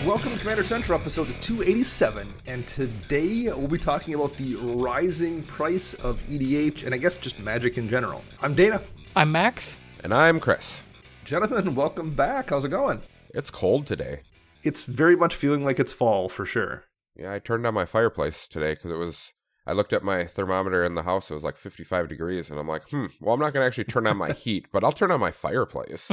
Welcome to Commander Central, episode 287, and today we'll be talking about the rising price of EDH, and I guess just Magic in general. I'm Dana. I'm Max. And I'm Chris. Gentlemen, welcome back. How's it going? It's cold today. It's very much feeling like it's fall, for sure. Yeah, I turned on my fireplace today because I looked at my thermometer in the house, it was like 55 degrees, and I'm like, well, I'm not going to actually turn on my heat, but I'll turn on my fireplace.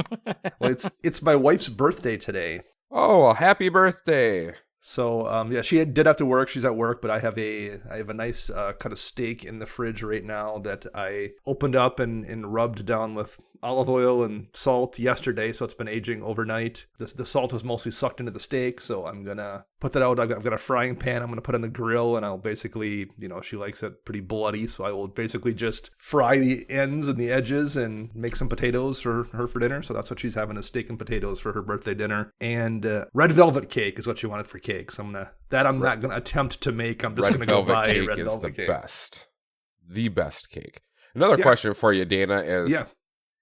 Well, it's my wife's birthday today. Oh, well, happy birthday. So, she did have to work. She's at work, but I have a nice cut of steak in the fridge right now that I opened up and rubbed down with olive oil and salt yesterday, so it's been aging overnight. The salt was mostly sucked into the steak, so I'm going to put that out. I've got a frying pan I'm going to put on the grill, and I'll basically, she likes it pretty bloody, so I will basically just fry the ends and the edges and make some potatoes for her for dinner. So that's what she's having, is steak and potatoes for her birthday dinner. And red velvet cake is what she wanted for cake, so I'm not going to attempt to make. I'm just going to go buy red velvet cake. The best cake. Another question for you, Dana, is... Yeah.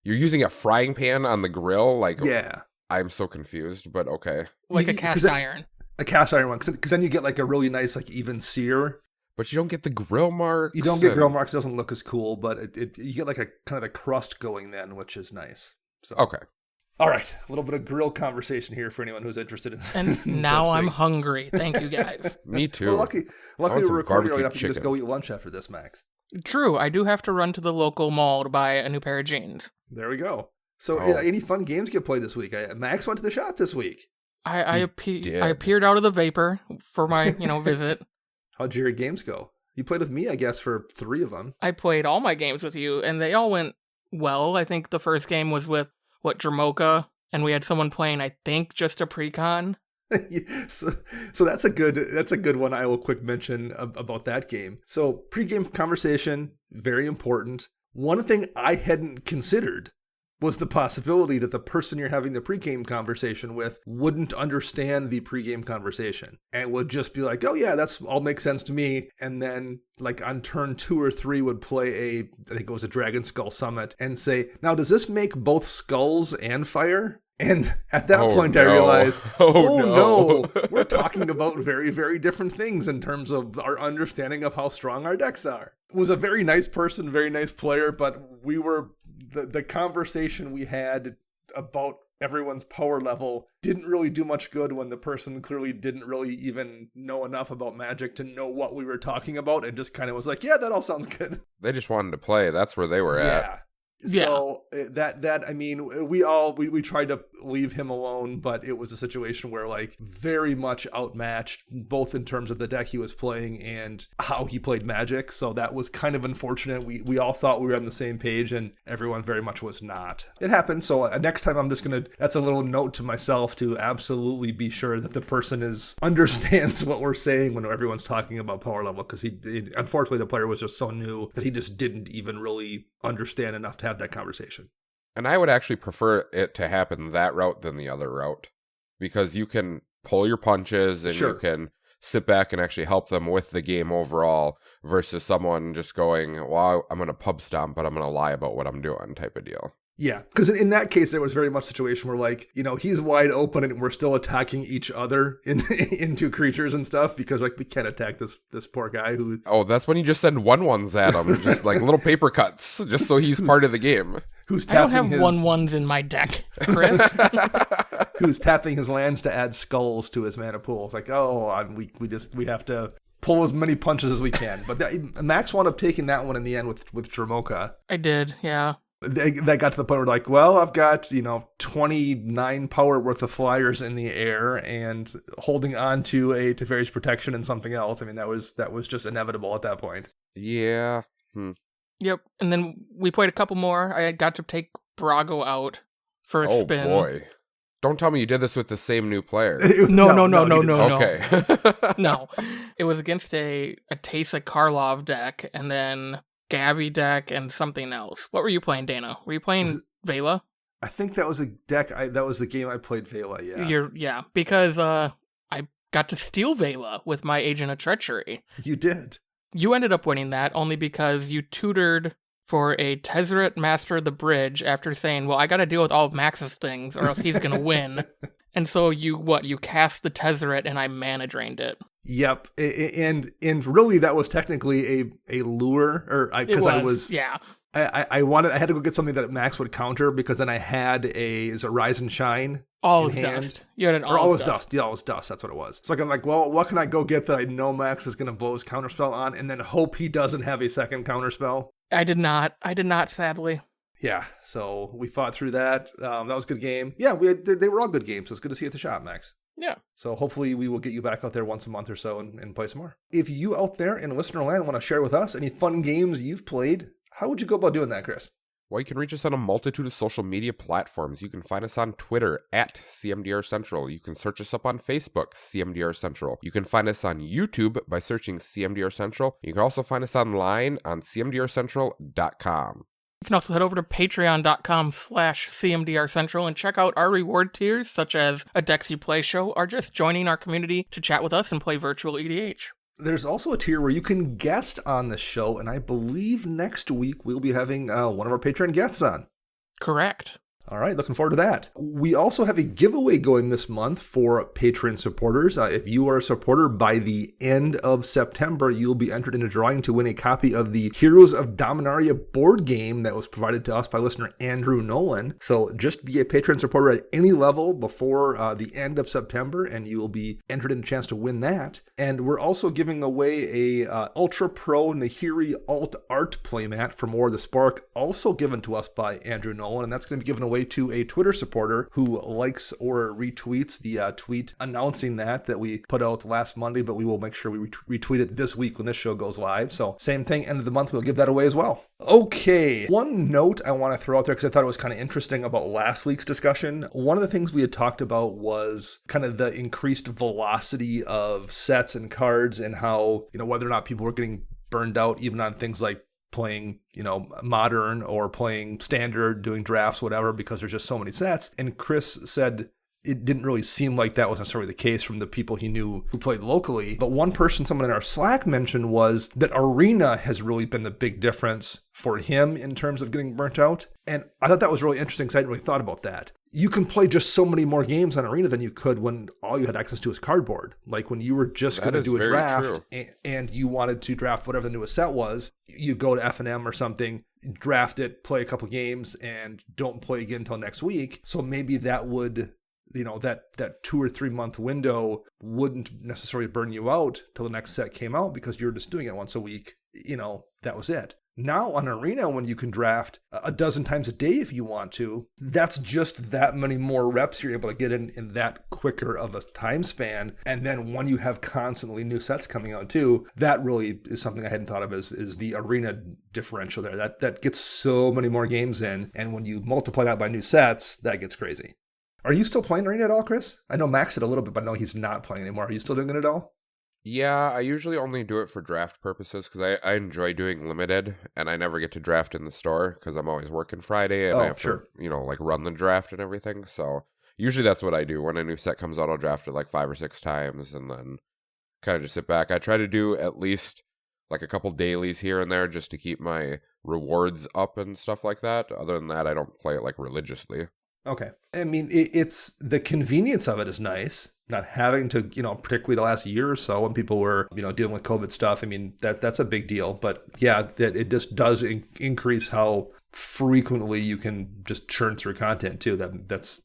You're using a frying pan on the grill? Yeah. I'm so confused, but okay. Like a cast iron. A cast iron one, because then you get like a really nice, like even sear. But you don't get the grill marks. You don't get grill marks. It doesn't look as cool, but you get like a kind of the crust going then, which is nice. So. Okay. All right. A little bit of grill conversation here for anyone who's interested in And now I'm hungry. Thank you, guys. Me too. Well, luckily we're recording right enough. You can just go eat lunch after this, Max. True. I do have to run to the local mall to buy a new pair of jeans. There we go. So, any fun games get played this week? Max went to the shop this week. I appeared out of the vapor for my, visit. How'd your games go? You played with me, I guess, for 3 of them. I played all my games with you, and they all went well. I think the first game was with, Dramoka, and we had someone playing, I think, just a pre-con. so that's a good one. I will quick mention about that game. So pre-game conversation, very important. One thing I hadn't considered was the possibility that the person you're having the pre-game conversation with wouldn't understand the pre-game conversation and would just be like, oh yeah, that's all makes sense to me. And then like on turn 2 or 3 would play I think it was a Dragon Skull Summit and say, now does this make both skulls and fire? And at that point, I realized, no, we're talking about very, very different things in terms of our understanding of how strong our decks are. It was a very nice person, very nice player, but the conversation we had about everyone's power level didn't really do much good when the person clearly didn't really even know enough about Magic to know what we were talking about and just kind of was like, yeah, that all sounds good. They just wanted to play. That's where they were at. Yeah. So that I mean, we tried to leave him alone, but it was a situation where like very much outmatched, both in terms of the deck he was playing and how he played Magic. So that was kind of unfortunate. We all thought we were on the same page, and everyone very much was not. It happened. So next time I'm just that's a little note to myself to absolutely be sure that the person understands what we're saying when everyone's talking about power level, because unfortunately the player was just so new that he just didn't even really understand enough to have that conversation. And I would actually prefer it to happen that route than the other route, because you can pull your punches and you can sit back and actually help them with the game overall, versus someone just going, well, I'm going to pub stomp, but I'm going to lie about what I'm doing type of deal. Yeah, because in that case, there was very much a situation where, like, he's wide open and we're still attacking each other into creatures and stuff, because, like, we can't attack this poor guy who... Oh, that's when you just send 1/1s at him, just like little paper cuts, just so he's part of the game. Who's tapping I don't have 1/1s in my deck, Chris. Who's tapping his lands to add skulls to his mana pool. It's like, we have to pull as many punches as we can. But Max wound up taking that one in the end with Dramoka. I did, yeah. That got to the point where, like, well, I've got 29 power worth of flyers in the air and holding on to a Teferi's Protection and something else. I mean, that was just inevitable at that point. Yeah. Yep. And then we played a couple more. I got to take Brago out for a spin. Oh boy! Don't tell me you did this with the same new player. No. Okay. No, it was against a Teysa Karlov deck, and then Gavi deck and something else. What were you playing, Dana? Were you playing Vela? I think that was a deck. That was the game I played Vela. Yeah. Because I got to steal Vela with my Agent of Treachery. You did. You ended up winning that only because you tutored for a Tezzeret Master of the Bridge after saying, well, I got to deal with all of Max's things or else he's going to win. And so you cast the Tezzeret and I mana drained it. Yep. And really that was technically a lure, or I had to go get something that Max would counter, because then I had is a Rise and Shine. All is dust. You had an all is dust. Yeah, all is dust. That's what it was. So I'm like, well, what can I go get that I know Max is going to blow his counterspell on, and then hope he doesn't have a second counterspell? I did not, sadly. Yeah, so we fought through that. That was a good game. Yeah, they were all good games. So it's good to see you at the shop, Max. Yeah. So hopefully we will get you back out there once a month or so and play some more. If you out there in listener land want to share with us any fun games you've played, how would you go about doing that, Chris? Well, you can reach us on a multitude of social media platforms. You can find us on Twitter at CMDR Central. You can search us up on Facebook, CMDR Central. You can find us on YouTube by searching CMDR Central. You can also find us online on cmdrcentral.com. You can also head over to patreon.com/CMDRCentral and check out our reward tiers, such as a Dexy Play Show, or just joining our community to chat with us and play virtual EDH. There's also a tier where you can guest on the show, and I believe next week we'll be having one of our Patreon guests on. Correct. All right, looking forward to that. We also have a giveaway going this month for Patreon supporters. If you are a supporter, by the end of September, you'll be entered in a drawing to win a copy of the Heroes of Dominaria board game that was provided to us by listener Andrew Nolan. So just be a Patreon supporter at any level before the end of September, and you will be entered in a chance to win that. And we're also giving away a Ultra Pro Nahiri Alt Art playmat for More of the Spark, also given to us by Andrew Nolan, and that's going to be given away to a Twitter supporter who likes or retweets the tweet announcing that we put out last Monday, but we will make sure we retweet it this week when this show goes live. So same thing, end of the month, we'll give that away as well. Okay, one note I want to throw out there, because I thought it was kind of interesting about last week's discussion. One of the things we had talked about was kind of the increased velocity of sets and cards, and how, whether or not people were getting burned out even on things like playing, modern or playing standard, doing drafts, whatever, because there's just so many sets. And Chris said it didn't really seem like that was necessarily the case from the people he knew who played locally. But one person, someone in our Slack, mentioned was that Arena has really been the big difference for him in terms of getting burnt out. And I thought that was really interesting, because I hadn't really thought about that. You can play just so many more games on Arena than you could when all you had access to was cardboard. Like when you were just going to do a draft and you wanted to draft whatever the newest set was, you go to F&M or something, draft it, play a couple games, and don't play again until next week. So maybe that would, that 2 or 3 month window wouldn't necessarily burn you out till the next set came out, because you're just doing it once a week. That was it. Now on Arena, when you can draft a dozen times a day if you want to, that's just that many more reps you're able to get in that quicker of a time span. And then when you have constantly new sets coming out too, that really is something I hadn't thought of is the Arena differential there. That gets so many more games in. And when you multiply that by new sets, that gets crazy. Are you still playing Arena at all, Chris? I know Max did a little bit, but I know he's not playing anymore. Are you still doing it at all? Yeah, I usually only do it for draft purposes, because I enjoy doing limited, and I never get to draft in the store because I'm always working Friday, and I have to, run the draft and everything. So usually that's what I do. When a new set comes out, I'll draft it like 5 or 6 times, and then kind of just sit back. I try to do at least like a couple dailies here and there just to keep my rewards up and stuff like that. Other than that, I don't play it like religiously. Okay. I mean, it's the convenience of it is nice. Not having to, particularly the last year or so when people were, dealing with COVID stuff. I mean, that's a big deal. But yeah, that it just does increase how frequently you can just churn through content too. That's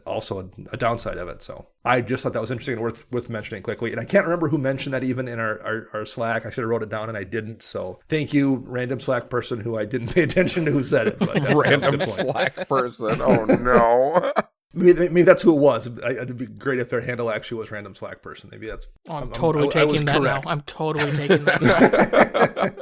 also a downside of it. So I just thought that was interesting and worth mentioning quickly. And I can't remember who mentioned that even in our Slack. I should have wrote it down and I didn't. So thank you, random Slack person who I didn't pay attention to who said it. But random Slack person. Oh no. Maybe that's who it was. It'd be great if their handle actually was random Slack person. Maybe that's. I'm totally taking that now. I'm totally taking that.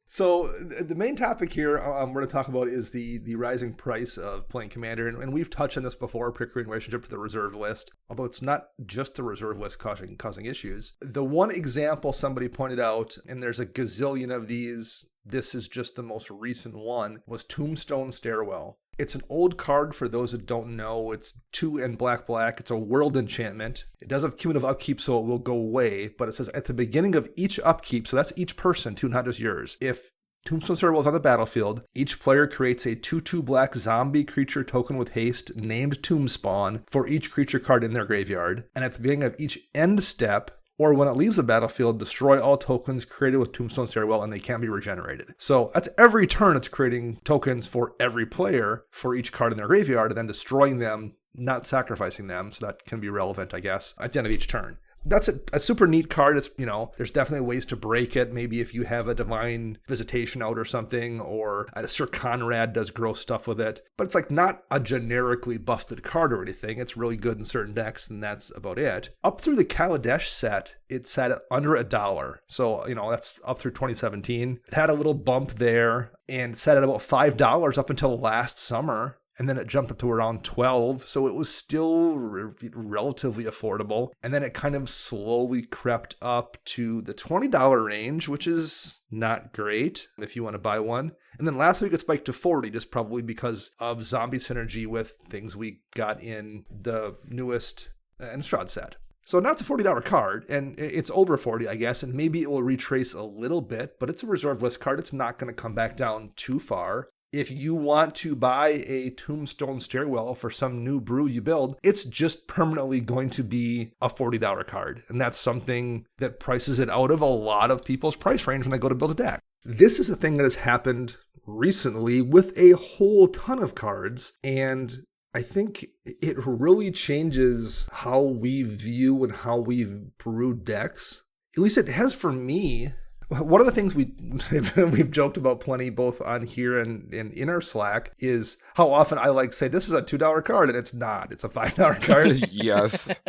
So the main topic here we're going to talk about is the rising price of playing Commander. And we've touched on this before, particularly in relationship to the reserve list. Although it's not just the reserve list causing issues. The one example somebody pointed out, and there's a gazillion of these, this is just the most recent one, was Tombstone Stairwell. It's an old card for those that don't know. It's 2 and black. It's a world enchantment. It does have cumulative upkeep, so it will go away. But it says at the beginning of each upkeep, so that's each person too, not just yours. If Tombstone Stairwell on the battlefield. Each player creates a 2/2 black zombie creature token with haste named Tombspawn for each creature card in their graveyard. And at the beginning of each end step, or when it leaves the battlefield, destroy all tokens created with Tombstone Stairwell and they can't be regenerated. So that's every turn it's creating tokens for every player for each card in their graveyard and then destroying them, not sacrificing them. So that can be relevant, I guess, at the end of each turn. That's a super neat card. It's, there's definitely ways to break it. Maybe if you have a Divine Visitation out or something, or Sir Conrad does gross stuff with it. But it's like not a generically busted card or anything. It's really good in certain decks, and that's about it. Up through the Kaladesh set, it sat at under $1. So, that's up through 2017. It had a little bump there and sat at about $5 up until last summer. And then it jumped up to around 12, so it was still relatively affordable. And then it kind of slowly crept up to the $20 range, which is not great if you want to buy one. And then last week it spiked to 40, just probably because of zombie synergy with things we got in the newest Innistrad set. So now it's a $40 card, and it's over 40, I guess, and maybe it will retrace a little bit, but it's a reserve list card. It's not going to come back down too far. If you want to buy a Tombstone Stairwell for some new brew you build, it's just permanently going to be a $40 card. And that's something that prices it out of a lot of people's price range when they go to build a deck. This is a thing that has happened recently with a whole ton of cards. And I think it really changes how we view and how we brew decks. At least it has for me. One of the things we've joked about plenty, both on here and in our Slack, is how often I say this is a $2 card and it's not. It's a $5 card. Yes.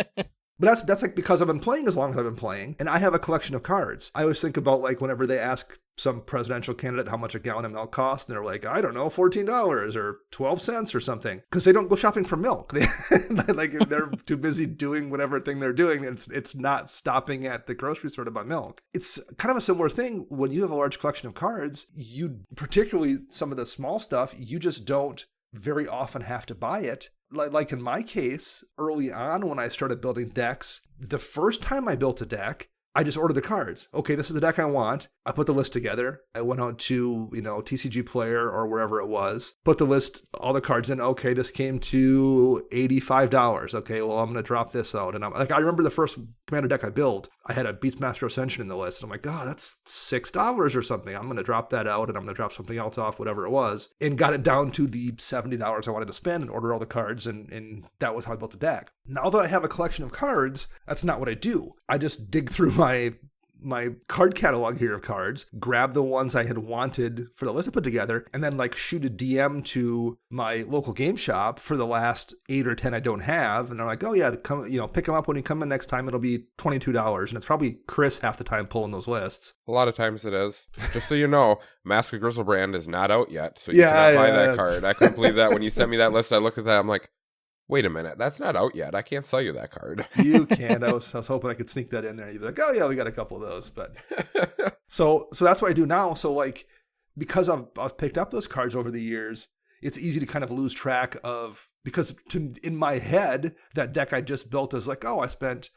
But that's like because I've been playing as long as I've been playing, and I have a collection of cards. I always think about whenever they ask some presidential candidate how much a gallon of milk costs, and they're like, I don't know, $14 or 12 cents or something, because they don't go shopping for milk. They're too busy doing whatever thing they're doing. It's not stopping at the grocery store to buy milk. It's kind of a similar thing when you have a large collection of cards. You, particularly some of the small stuff, you just don't very often have to buy it. Like in my case, early on when I started building decks, the first time I built a deck, I just ordered the cards. Okay, this is the deck I want. I put the list together. I went out to, TCG Player or wherever it was, put the list, all the cards in. Okay, this came to $85. Okay, well, I'm going to drop this out. And I remember the first Commander deck I built, I had a Beastmaster Ascension in the list. And I'm like, that's $6 or something. I'm going to drop that out and I'm going to drop something else off, whatever it was. And got it down to the $70 I wanted to spend and order all the cards. And that was how I built the deck. Now that I have a collection of cards, that's not what I do. I just dig through my card catalog here of cards, grab the ones I had wanted for the list I put together, and then shoot a DM to my local game shop for the last 8 or 10 I don't have. And they're like, oh yeah, come, pick them up when you come in next time. It'll be $22. And it's probably Chris half the time pulling those lists. A lot of times it is. Just so you know, Mask of Griselbrand is not out yet. So you cannot buy that card. I couldn't believe that when you sent me that list. I looked at that. I'm like, wait a minute, that's not out yet. I can't sell you that card. You can't. I was hoping I could sneak that in there. And you'd be like, oh yeah, we got a couple of those. But so that's what I do now. So because I've picked up those cards over the years, it's easy to kind of lose track of, because in my head, that deck I just built is I spent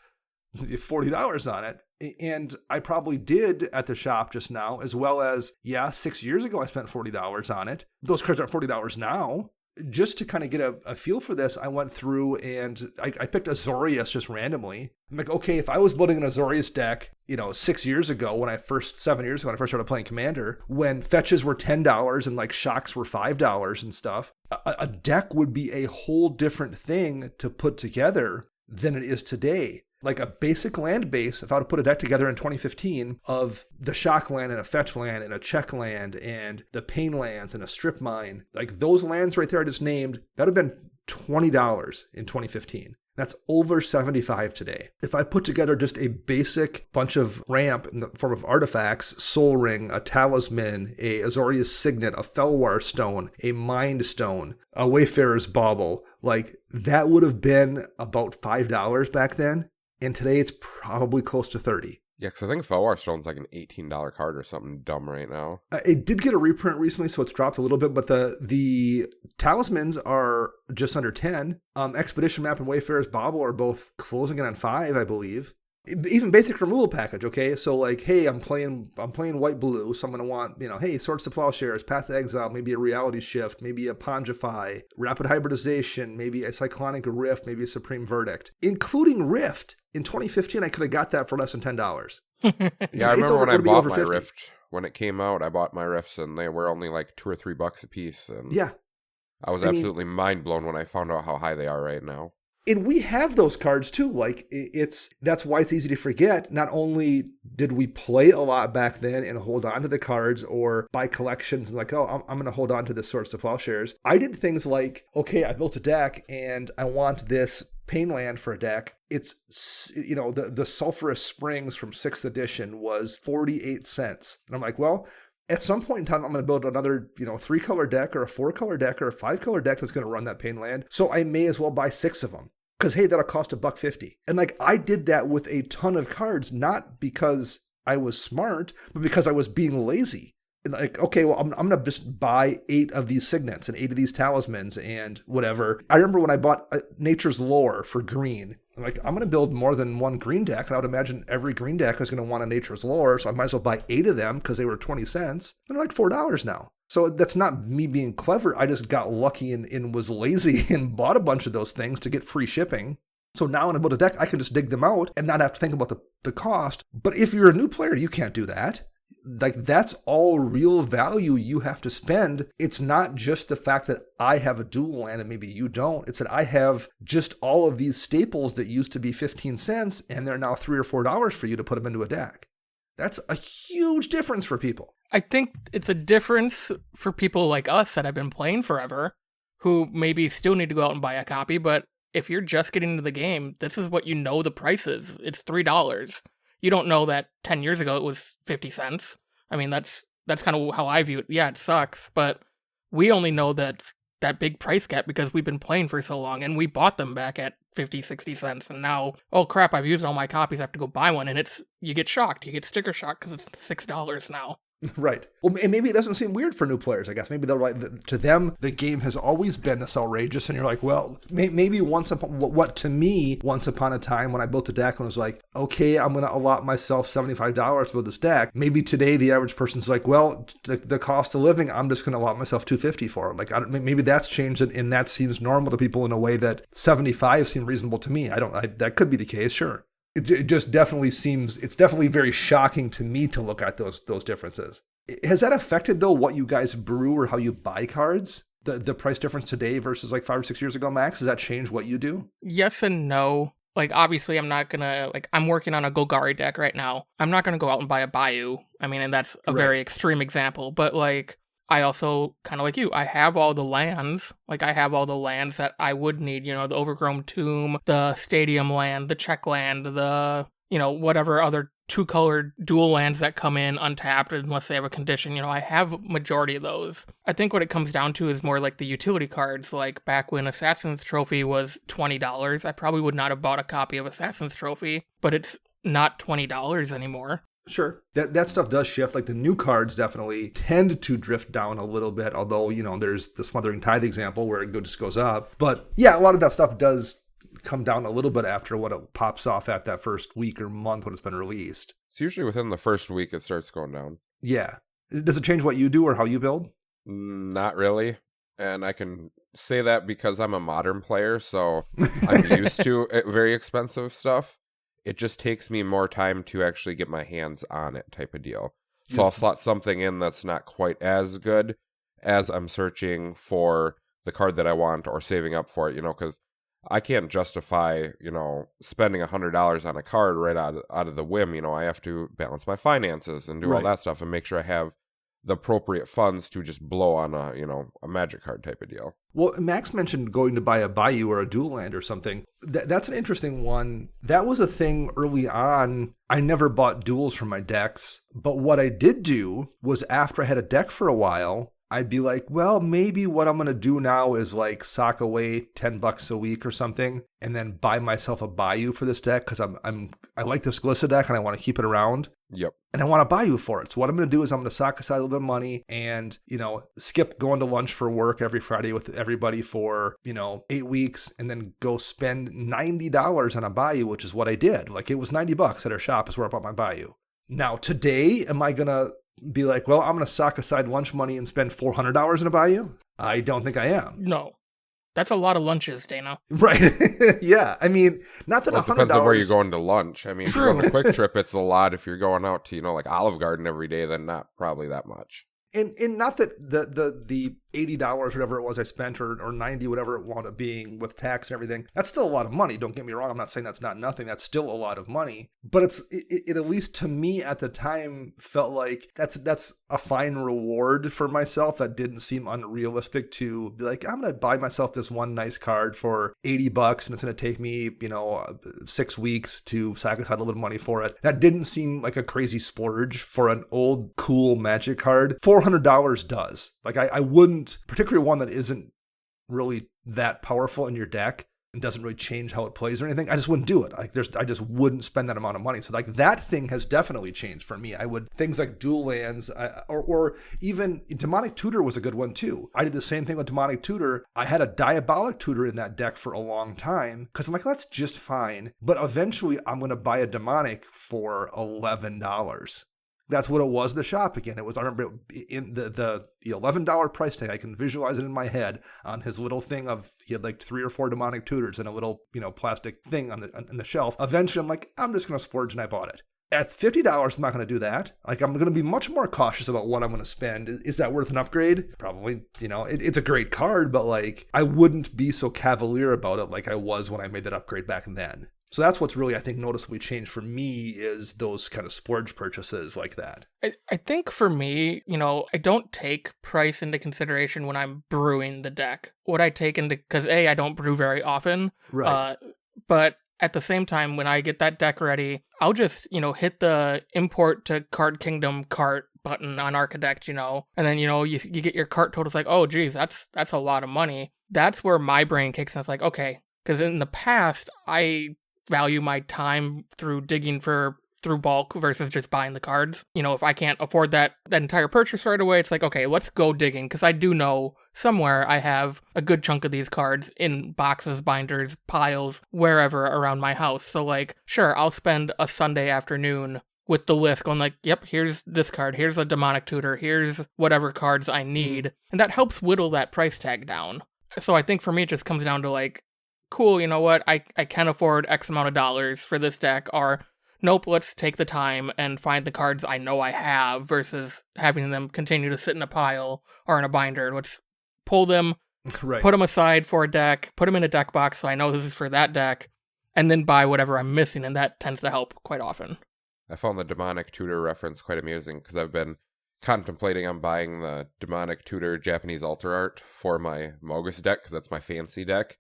$40 on it. And I probably did at the shop just now, as well as, 6 years ago, I spent $40 on it. Those cards aren't $40 now. Just to kind of get a feel for this, I went through and I picked Azorius just randomly. I'm like, okay, if I was building an Azorius deck, 7 years ago when I first started playing Commander, when fetches were $10 and shocks were $5 and stuff, a deck would be a whole different thing to put together than it is today. A basic land base, if I would put a deck together in 2015 of the shock land and a fetch land and a check land and the pain lands and a strip mine, those lands right there I just named, that would have been $20 in 2015. That's over $75 today. If I put together just a basic bunch of ramp in the form of artifacts, Soul Ring, a Talisman, a Azorius Signet, a Felwar Stone, a Mind Stone, a Wayfarer's Bauble, that would have been about $5 back then. And today it's probably close to $30. Yeah, because I think Felwar Stone's an $18 card or something dumb right now. It did get a reprint recently, so it's dropped a little bit, but the Talismans are just under $10. Expedition Map and Wayfarer's Bauble are both closing in on $5, I believe. Even basic removal package, okay? So like, hey, I'm playing white blue, so I'm gonna want, hey, Swords to Plowshares, Path to Exile, maybe a Reality Shift, maybe a Pongify, Rapid Hybridization, maybe a Cyclonic Rift, maybe a Supreme Verdict. Including Rift, in 2015, I could have got that for less than $10. Yeah, I remember when I bought my Rift, when it came out, I bought my Rifts and they were only like $2 or $3 a piece. And yeah. I was absolutely mind blown when I found out how high they are right now. And we have those cards too. Like that's why it's easy to forget. Not only did we play a lot back then and hold on to the cards or buy collections and like, oh, I'm going to hold on to this Swords to Plowshares. I did things like, okay, I built a deck and I want this Painland for a deck. It's, the Sulphurous Springs from 6th edition was 48 cents. And I'm like, well, at some point in time, I'm going to build another, 3-color deck or a 4-color deck or a 5-color deck that's going to run that Painland. So I may as well buy 6 of them. Because, hey, that'll cost $1.50. And like, I did that with a ton of cards, not because I was smart, but because I was being lazy. And like, okay, well, I'm going to just buy 8 of these signets and 8 of these talismans and whatever. I remember when I bought Nature's Lore for green. I'm like, I'm going to build more than one green deck. And I would imagine every green deck is going to want a Nature's Lore. So I might as well buy 8 of them because they were 20 cents. They're like $4 now. So that's not me being clever. I just got lucky and was lazy and bought a bunch of those things to get free shipping. So now when I build a deck, I can just dig them out and not have to think about the cost. But if you're a new player, you can't do that. Like, that's all real value you have to spend. It's not just the fact that I have a dual land and maybe you don't. It's that I have just all of these staples that used to be 15 cents and they're now $3 or $4 for you to put them into a deck. That's a huge difference for people. I think it's a difference for people like us that have been playing forever, who maybe still need to go out and buy a copy, but if you're just getting into the game, this is what the price is. It's $3. You don't know that 10 years ago it was 50 cents. I mean, that's kind of how I view it. Yeah, it sucks, but we only know that big price gap because we've been playing for so long, and we bought them back at 50, 60 cents, and now, oh crap, I've used all my copies, I have to go buy one, and you get shocked. You get sticker shock because it's $6 now. Right. Well, and maybe it doesn't seem weird for new players, I guess. Maybe they're like, to them, the game has always been this outrageous, and you're like, well, maybe once upon a time when I built a deck and was like, okay, I'm going to allot myself $75 to build this deck. Maybe today the average person's like, well, the cost of living, I'm just going to allot myself $250 for it. Like, maybe that's changed, and that seems normal to people in a way that $75 seemed reasonable to me. That could be the case, sure. It just definitely seems, it's definitely very shocking to me to look at those differences. Has that affected, though, what you guys brew or how you buy cards? The price difference today versus like 5 or 6 years ago, Max? Has that changed what you do? Yes and no. Like, obviously, I'm not going to, I'm working on a Golgari deck right now. I'm not going to go out and buy a Bayou. I mean, and that's a very extreme example, but I also, kind of like you, I have all the lands. I have all the lands that I would need, the Overgrown Tomb, the Stadium land, the Check land, the, whatever other 2-colored dual lands that come in untapped unless they have a condition. I have a majority of those. I think what it comes down to is more like the utility cards. Like back when Assassin's Trophy was $20, I probably would not have bought a copy of Assassin's Trophy, but it's not $20 anymore. Sure. That stuff does shift. Like the new cards definitely tend to drift down a little bit, although, there's the Smothering Tithe example where it just goes up. But yeah, a lot of that stuff does come down a little bit after what it pops off at that first week or month when it's been released. It's usually within the first week it starts going down. Yeah. Does it change what you do or how you build? Not really. And I can say that because I'm a modern player, so I'm used to very expensive stuff. It just takes me more time to actually get my hands on it type of deal. So I'll slot something in that's not quite as good as I'm searching for the card that I want or saving up for it, because I can't justify, spending $100 on a card right out of the whim. I have to balance my finances and do all that stuff and make sure I have the appropriate funds to just blow on a magic card type of deal. Well, Max mentioned going to buy a Bayou or a dual land or something. That's an interesting one. That was a thing early on. I never bought duels for my decks, but what I did do was after I had a deck for a while, I'd be like, well, maybe what I'm going to do now is like sock away $10 a week or something and then buy myself a Bayou for this deck because I like this Glissa deck and I want to keep it around. Yep. And I want to Bayou for it. So what I'm going to do is I'm going to sock aside a little bit of money and, skip going to lunch for work every Friday with everybody for, 8 weeks and then go spend $90 on a Bayou, which is what I did. Like it was $90 at our shop is where I bought my Bayou. Now today, am I going to be like, well, I'm going to sock aside lunch money and spend $400 in a Bayou? I don't think I am. No. That's a lot of lunches, Dana. Right. Yeah. I mean, not that $100. It depends on where you're going to lunch. I mean, if you're going to Quick Trip, it's a lot. If you're going out to, like Olive Garden every day, then not probably that much. And not that the $80, whatever it was I spent, or $90, whatever it wound up being with tax and everything, that's still a lot of money. Don't get me wrong. I'm not saying that's not nothing. That's still a lot of money. But it at least to me at the time felt like that's a fine reward for myself that didn't seem unrealistic to be like, I'm going to buy myself this one nice card for $80 and it's going to take me, 6 weeks to sacrifice a little bit of money for it. That didn't seem like a crazy splurge for an old cool Magic card. $400 does. Like I wouldn't, particularly one that isn't really that powerful in your deck and doesn't really change how it plays or anything. I just wouldn't do it. I just wouldn't spend that amount of money. So like that thing has definitely changed for me. I would, things like dual lands or even Demonic Tutor was a good one too. I did the same thing with Demonic Tutor. I had a Diabolic Tutor in that deck for a long time because I'm like, that's just fine. But eventually I'm going to buy a Demonic for $11. That's what it was, the shop again. It was, I remember in the $11 price tag, I can visualize it in my head on his little thing of, he had like 3 or 4 Demonic Tutors and a little, plastic thing on the shelf. Eventually I'm like, I'm just going to splurge and I bought it. At $50, I'm not going to do that. Like I'm going to be much more cautious about what I'm going to spend. Is that worth an upgrade? Probably, it's a great card, but like I wouldn't be so cavalier about it like I was when I made that upgrade back then. So that's what's really, I think, noticeably changed for me is those kind of splurge purchases like that. I think for me, I don't take price into consideration when I'm brewing the deck. What I take into, because I don't brew very often. Right. But at the same time, when I get that deck ready, I'll just, hit the import to Card Kingdom cart button on Architect, and then, you get your cart total. It's like, oh, geez, that's a lot of money. That's where my brain kicks in. It's like, okay, because in the past, I value my time through digging through bulk versus just buying the cards. If I can't afford that entire purchase right away, it's like, okay, let's go digging, because I do know somewhere I have a good chunk of these cards in boxes, binders, piles, wherever around my house. So like, sure, I'll spend a Sunday afternoon with the list going like, yep, here's this card, here's a Demonic Tutor, here's whatever cards I need. And that helps whittle that price tag down. So I think for me, it just comes down to like, cool, you know what, I can afford X amount of dollars for this deck, or nope, let's take the time and find the cards I know I have versus having them continue to sit in a pile or in a binder. Let's pull them, right, put them aside for a deck, put them in a deck box so I know this is for that deck, and then buy whatever I'm missing, and that tends to help quite often. I found the Demonic Tutor reference quite amusing because I've been contemplating on buying the Demonic Tutor Japanese Altar Art for my Mogus deck because that's my fancy deck.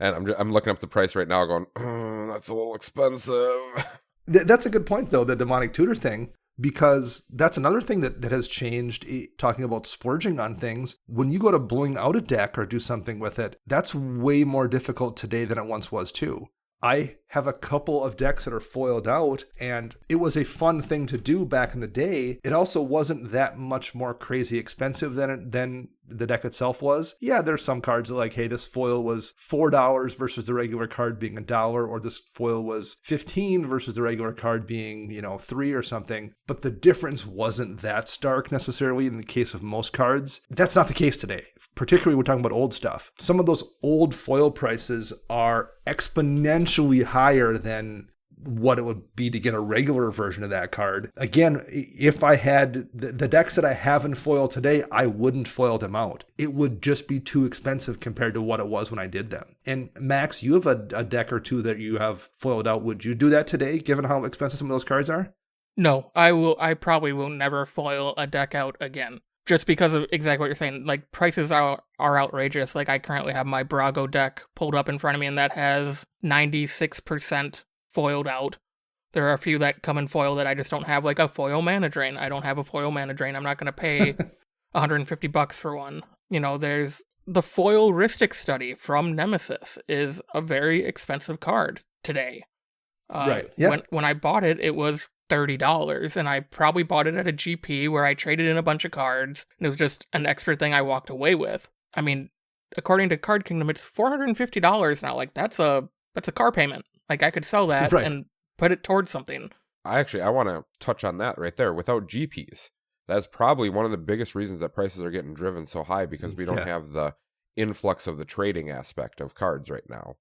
And I'm looking up the price right now going, that's a little expensive. That's a good point, though, the Demonic Tutor thing, because that's another thing that has changed, talking about splurging on things. When you go to bling out a deck or do something with it, that's way more difficult today than it once was, too. I have a couple of decks that are foiled out, and it was a fun thing to do back in the day. It also wasn't that much more crazy expensive than the deck itself was. Yeah, there's some cards that like, hey, this foil was $4 versus the regular card being $1, or this foil was $15 versus the regular card being, $3 or something. But the difference wasn't that stark necessarily in the case of most cards. That's not the case today. Particularly, we're talking about old stuff. Some of those old foil prices are exponentially higher than what it would be to get a regular version of that card. Again, if I had the decks that I have in foil today, I wouldn't foil them out. It would just be too expensive compared to what it was when I did them. And Max, you have a deck or two that you have foiled out. Would you do that today, given how expensive some of those cards are? No, I probably will never foil a deck out again. Just because of exactly what you're saying. Like, prices are outrageous. Like, I currently have my Brago deck pulled up in front of me, and that has 96% foiled out. There are a few that come in foil that I just don't have, like a foil Mana Drain. I don't have a foil Mana Drain. I'm not going to pay $150 for one. You know, there's the foil Ristic study from Nemesis is a very expensive card today. Right. Yeah. When I bought it, it was $30, and I probably bought it at a GP where I traded in a bunch of cards, and it was just an extra thing I walked away with. I mean, according to Card Kingdom, it's $450 now. Like, that's a car payment. Like, I could sell that and put it towards something. I want to touch on that right there. Without GPs, that's probably one of the biggest reasons that prices are getting driven so high, because we don't have the influx of the trading aspect of cards right now.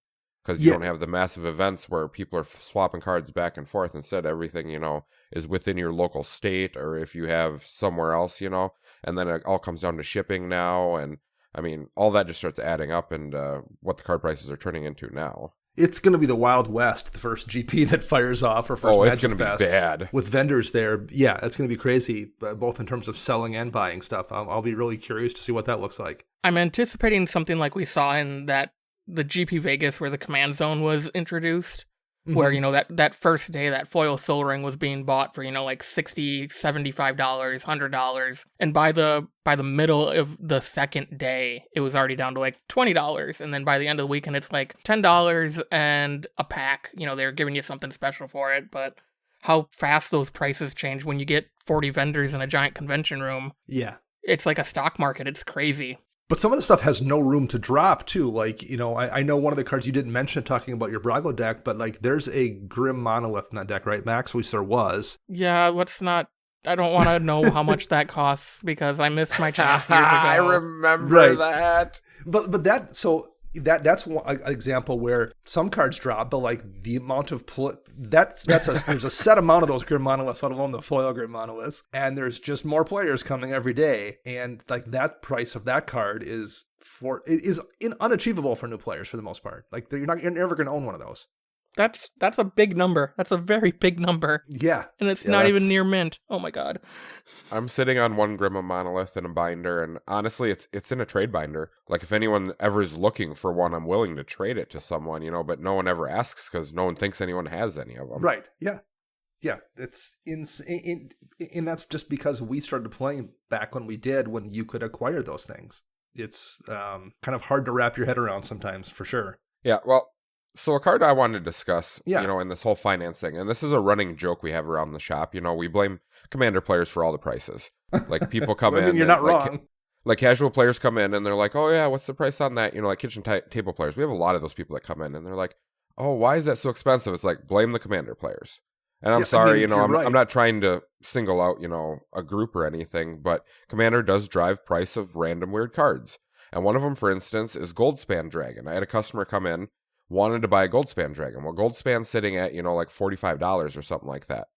Because you don't have the massive events where people are swapping cards back and forth. Instead, everything, you know, is within your local state, or if you have somewhere else, you know, and then it all comes down to shipping now. And I mean, all that just starts adding up, and what the card prices are turning into now. It's going to be the Wild West, the first GP that fires off, or first Magic it's going to be bad. With vendors there. Yeah, it's going to be crazy, both in terms of selling and buying stuff. I'll be really curious to see what that looks like. I'm anticipating something like we saw in the GP Vegas where the Command Zone was introduced, where, you know, that first day that foil Soul Ring was being bought for, you know, like $60, $75, $100. And by the middle of the second day, it was already down to like $20. And then by the end of the weekend, it's like $10 and a pack. You know, they're giving you something special for it. But how fast those prices change when you get 40 vendors in a giant convention room. Yeah. It's like a stock market. It's crazy. But some of the stuff has no room to drop, too. Like, you know, I know one of the cards you didn't mention talking about your Brago deck, but, like, there's a Grim Monolith in that deck, right, Max? At least there was. Yeah, I don't want to know how much that costs, because I missed my chance years ago. I remember that. But that's one example where some cards drop, but like the amount of there's a set amount of those Grim Monoliths, let alone the foil Grim Monoliths, and there's just more players coming every day, and like that price of that card is unachievable for new players for the most part. Like you're never going to own one of those. That's a big number. That's a very big number. Yeah. And it's not even near mint. Oh my god. I'm sitting on one Grim Monolith in a binder, and honestly, it's in a trade binder. Like, if anyone ever is looking for one, I'm willing to trade it to someone, you know, but no one ever asks because no one thinks anyone has any of them. Right. Yeah. Yeah. It's insane. And that's just because we started playing back when we did, when you could acquire those things. It's kind of hard to wrap your head around sometimes, for sure. Yeah. Well, so a card I wanted to discuss, you know, in this whole finance thing, and this is a running joke we have around the shop. You know, we blame Commander players for all the prices. Like, people come in. You're not wrong. Like, casual players come in and they're like, oh, yeah, what's the price on that? You know, like kitchen table players. We have a lot of those people that come in and they're like, oh, why is that so expensive? It's like, blame the Commander players. And I'm sorry, you know, I'm not trying to single out, you know, a group or anything, but Commander does drive price of random weird cards. And one of them, for instance, is Goldspan Dragon. I had a customer come in, wanted to buy a Goldspan Dragon. Well, Goldspan's sitting at, you know, like $45 or something like that.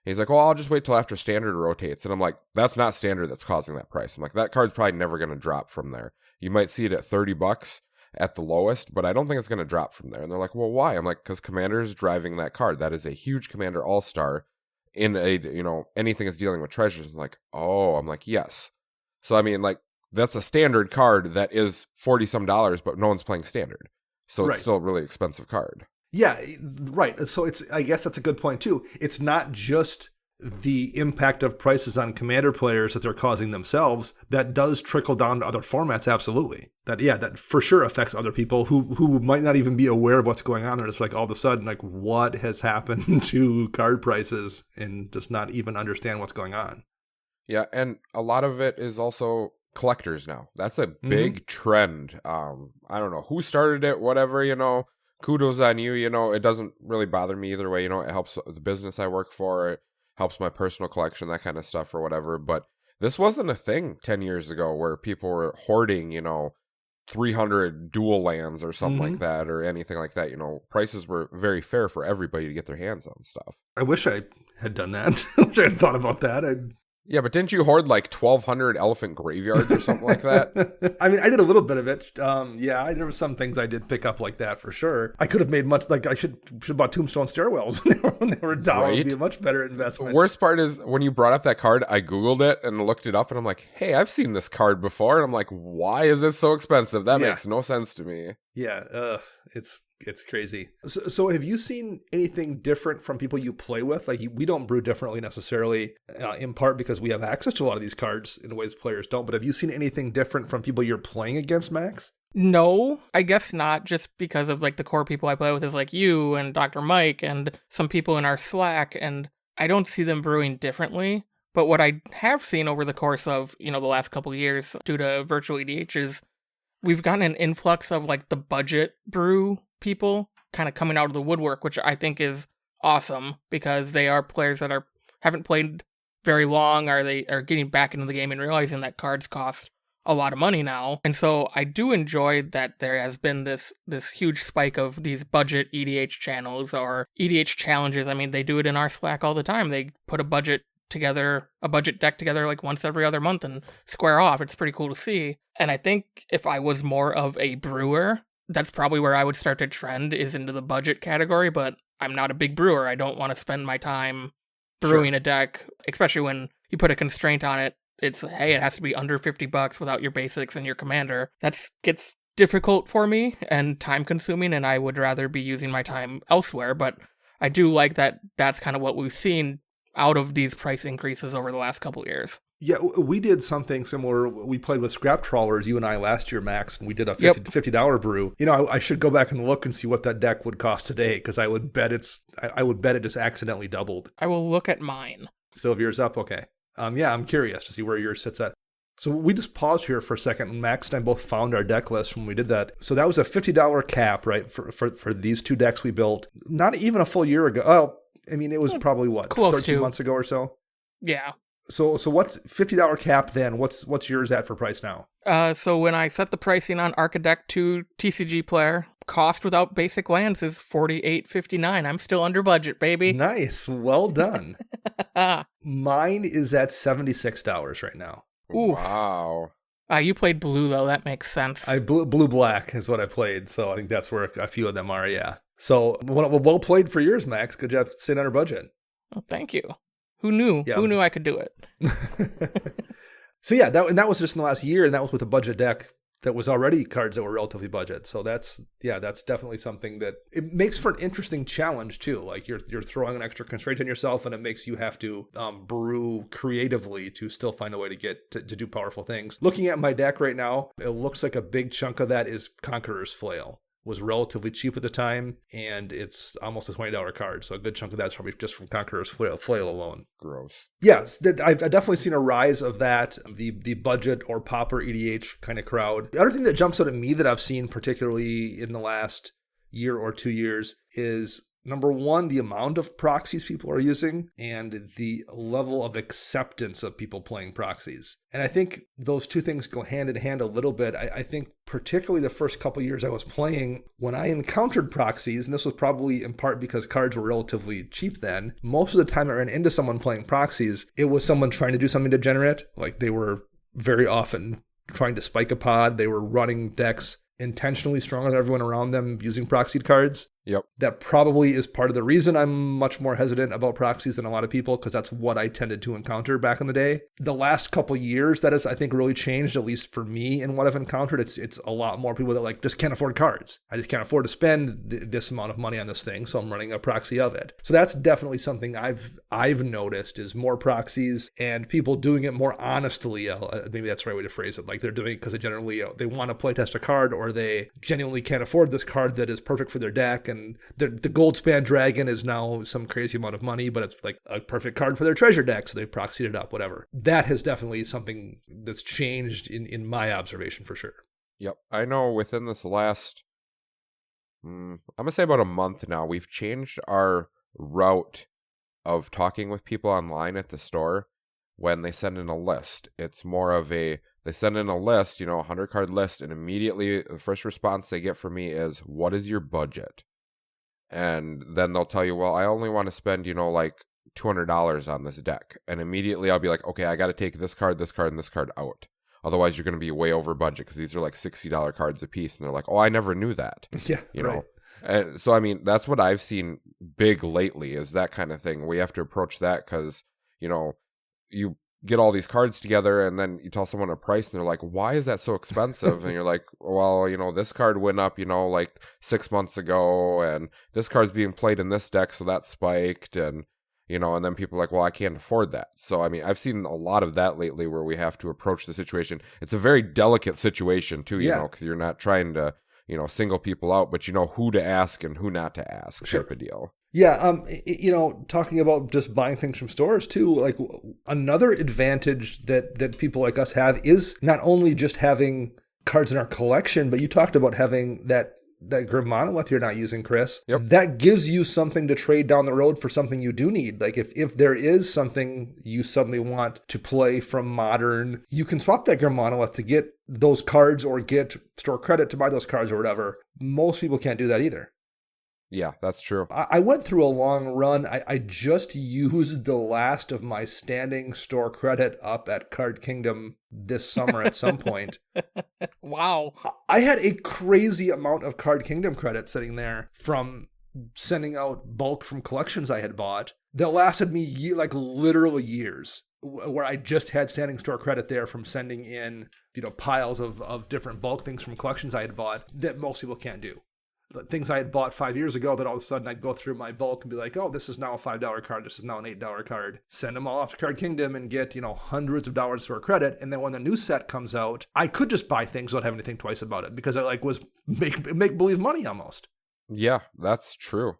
He's like, well, I'll just wait till after Standard rotates. And I'm like, that's not Standard that's causing that price. I'm like, that card's probably never going to drop from there. You might see it at $30 at the lowest, but I don't think it's going to drop from there. And they're like, well, why? I'm like, because Commander's driving that card. That is a huge Commander All-Star in a, you know, anything that's dealing with treasures. I'm like, oh, I'm like, yes. So, I mean, like, that's a Standard card that is $40-some, but no one's playing Standard. So it's still a really expensive card. Yeah, right. So I guess that's a good point too. It's not just the impact of prices on Commander players that they're causing themselves. That does trickle down to other formats, absolutely. That for sure affects other people who might not even be aware of what's going on. And it's like all of a sudden, like, what has happened to card prices, and just not even understand what's going on. Yeah, and a lot of it is also collectors now. That's a big trend. I don't know who started it, whatever, you know, kudos on you, you know. It doesn't really bother me either way, you know. It helps the business I work for, it helps my personal collection, that kind of stuff or whatever. But this wasn't a thing 10 years ago where people were hoarding, you know, 300 dual lands or something like that, or anything like that. You know, prices were very fair for everybody to get their hands on stuff. I wish I had done that. I wish I had thought about that. Yeah, but didn't you hoard like 1,200 elephant graveyards or something like that? I mean, I did a little bit of it. Yeah, there were some things I did pick up like that for sure. I could have made much, like I should have bought Tombstone Stairwells when they were down. It would be a much better investment. The worst part is when you brought up that card, I Googled it and looked it up and I'm like, hey, I've seen this card before. And I'm like, why is it so expensive? That makes no sense to me. Yeah, it's crazy. So have you seen anything different from people you play with? Like we don't brew differently necessarily, in part because we have access to a lot of these cards in ways players don't. But have you seen anything different from people you're playing against, Max? No, I guess not, just because of like the core people I play with is like you and Dr. Mike and some people in our Slack, and I don't see them brewing differently. But what I have seen over the course of, the last couple of years due to virtual EDH is we've gotten an influx of like the budget brew people kind of coming out of the woodwork, which I think is awesome because they are players that haven't played very long, or they are getting back into the game and realizing that cards cost a lot of money now. And so I do enjoy that there has been this huge spike of these budget EDH channels or EDH challenges. I mean, they do it in our Slack all the time. They put a budget deck together like once every other month and square off. It's pretty cool to see. And I think if I was more of a brewer, that's probably where I would start to trend, is into the budget category, but I'm not a big brewer. I don't want to spend my time brewing a deck, especially when you put a constraint on it. It's, hey, it has to be under $50 without your basics and your commander. That gets difficult for me and time consuming, and I would rather be using my time elsewhere. But I do like that that's kind of what we've seen out of these price increases over the last couple of years. Yeah, we did something similar. We played with Scrap Trawlers, you and I, last year, Max, and we did a $50 brew. I should go back and look and see what that deck would cost today, because I would bet it just accidentally doubled. I will look at mine. Still have yours up? Okay. I'm curious to see where yours sits at. So we just paused here for a second, and Max and I both found our deck list when we did that. So that was a $50 cap, right, for these two decks we built. Not even a full year ago. Oh, I mean, it was probably, what, close 13 to months ago or so? Yeah. So what's $50 cap then? What's yours at for price now? So when I set the pricing on Architect 2 TCG player, cost without basic lands is $48.59. I'm still under budget, baby. Nice. Well done. Mine is at $76 right now. Oof. Wow. You played blue, though. That makes sense. Blue-black is what I played, so I think that's where a few of them are, yeah. So, well played for yours, Max. Good job staying under budget. Oh, thank you. Who knew? Yeah. Who knew I could do it? So yeah, that was just in the last year, and that was with a budget deck that was already cards that were relatively budget. So that's definitely something that it makes for an interesting challenge too. Like you're throwing an extra constraint on yourself, and it makes you have to brew creatively to still find a way to get to do powerful things. Looking at my deck right now, it looks like a big chunk of that is Conqueror's Flail. Was relatively cheap at the time, and it's almost a $20 card. So a good chunk of that's probably just from Conqueror's Flail alone. Gross. Yes, I've definitely seen a rise of that, the budget or pauper EDH kind of crowd. The other thing that jumps out at me that I've seen particularly in the last year or 2 years is, number one, the amount of proxies people are using and the level of acceptance of people playing proxies. And I think those two things go hand in hand a little bit. I think particularly the first couple of years I was playing, when I encountered proxies, and this was probably in part because cards were relatively cheap then, most of the time I ran into someone playing proxies, it was someone trying to do something degenerate. Like they were very often trying to spike a pod. They were running decks intentionally stronger than everyone around them using proxied cards. Yep. That probably is part of the reason I'm much more hesitant about proxies than a lot of people, because that's what I tended to encounter back in the day. The last couple years, that has, I think, really changed, at least for me and what I've encountered. It's a lot more people that like just can't afford cards. I just can't afford to spend this amount of money on this thing, so I'm running a proxy of it. So that's definitely something I've noticed, is more proxies and people doing it more honestly. Maybe that's the right way to phrase it. Like they're doing it because they generally they want to play test a card, or they genuinely can't afford this card that is perfect for their deck. And the Goldspan Dragon is now some crazy amount of money, but it's like a perfect card for their treasure deck, so they've proxied it up, whatever. That has definitely something that's changed in my observation for sure. Yep. I know within this last, I'm going to say about a month now, we've changed our route of talking with people online at the store when they send in a list. It's more of they send in a list, a 100 card list, and immediately the first response they get from me is, what is your budget? And then they'll tell you, well, I only want to spend, like $200 on this deck. And immediately I'll be like, okay, I got to take this card, and this card out. Otherwise, you're going to be way over budget, because these are like $60 cards a piece. And they're like, oh, I never knew that. Yeah, know. And so, I mean, that's what I've seen big lately, is that kind of thing. We have to approach that because, get all these cards together, and then you tell someone a price and they're like, why is that so expensive? And you're like, well, this card went up, like 6 months ago, and this card's being played in this deck, so that spiked, and and then people are like, well, I can't afford that. So, I mean, I've seen a lot of that lately where we have to approach the situation. It's a very delicate situation too, because you're not trying to, single people out, but who to ask and who not to ask type of deal. Yeah, talking about just buying things from stores too, like another advantage that people like us have is not only just having cards in our collection, but you talked about having that Grim Monolith you're not using, Chris. Yep. That gives you something to trade down the road for something you do need. Like if there is something you suddenly want to play from Modern, you can swap that Grim Monolith to get those cards or get store credit to buy those cards or whatever. Most people can't do that either. Yeah, that's true. I went through a long run. I just used the last of my standing store credit up at Card Kingdom this summer at some point. Wow. I had a crazy amount of Card Kingdom credit sitting there from sending out bulk from collections I had bought that lasted me literally years, where I just had standing store credit there from sending in, piles of different bulk things from collections I had bought that most people can't do. Things I had bought 5 years ago that all of a sudden I'd go through my bulk and be like, oh, this is now a $5 card. This is now an $8 card. Send them all off to Card Kingdom and get, hundreds of dollars for credit. And then when the new set comes out, I could just buy things without having to think twice about it because it was make believe money almost. Yeah, that's true.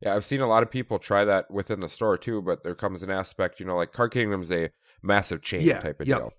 Yeah, I've seen a lot of people try that within the store too, but there comes an aspect, like Card Kingdom's a massive chain type of deal.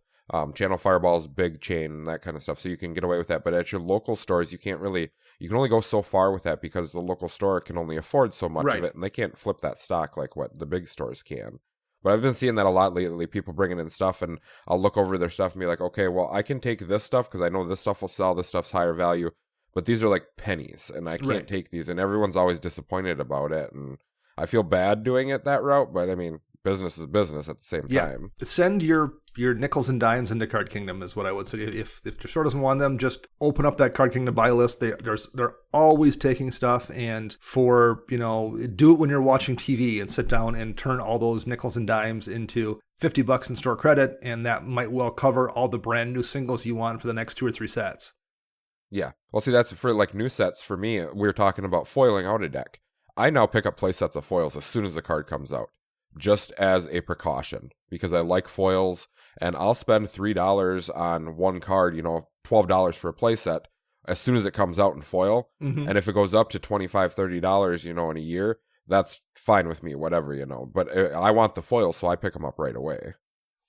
Channel Fireball's big chain, that kind of stuff. So you can get away with that. But at your local stores, you can only go so far with that because the local store can only afford so much of it. And they can't flip that stock like what the big stores can. But I've been seeing that a lot lately, people bringing in stuff, and I'll look over their stuff and be like, okay, well, I can take this stuff because I know this stuff will sell, this stuff's higher value. But these are like pennies, and I can't take these. And everyone's always disappointed about it. And I feel bad doing it that route, but I mean, business is business at the same time. Send your nickels and dimes into Card Kingdom is what I would say. If your store doesn't want them, just open up that Card Kingdom buy list. They're always taking stuff, and do it when you're watching TV and sit down and turn all those nickels and dimes into $50 in store credit, and that might well cover all the brand new singles you want for the next 2 or 3 sets. Yeah. Well, see, that's for like new sets. For me, we're talking about foiling out a deck. I now pick up play sets of foils as soon as the card comes out, just as a precaution, because I like foils, and I'll spend $3 on one card, $12 for a play set as soon as it comes out in foil. Mm-hmm. And if it goes up to $25, $30, in a year, that's fine with me, whatever, But I want the foil, so I pick them up right away.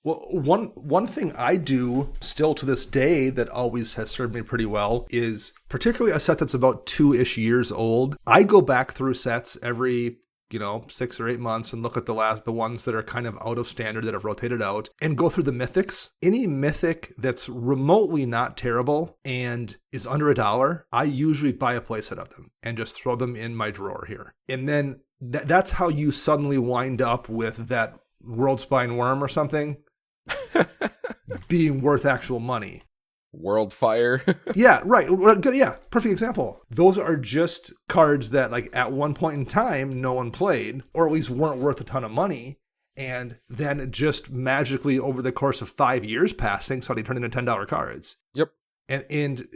Well, one thing I do still to this day that always has served me pretty well is particularly a set that's about 2-ish years old. I go back through sets every 6 or 8 months and look at the ones that are kind of out of standard that have rotated out and go through the mythics. Any mythic that's remotely not terrible and is under $1, I usually buy a playset of them and just throw them in my drawer here. And then that's how you suddenly wind up with that World Spine Worm or something being worth actual money. World Fire. Yeah, right. Yeah, perfect example. Those are just cards that, at one point in time, no one played, or at least weren't worth a ton of money, and then just magically over the course of 5 years passing, suddenly turned into $10 cards. Yep. And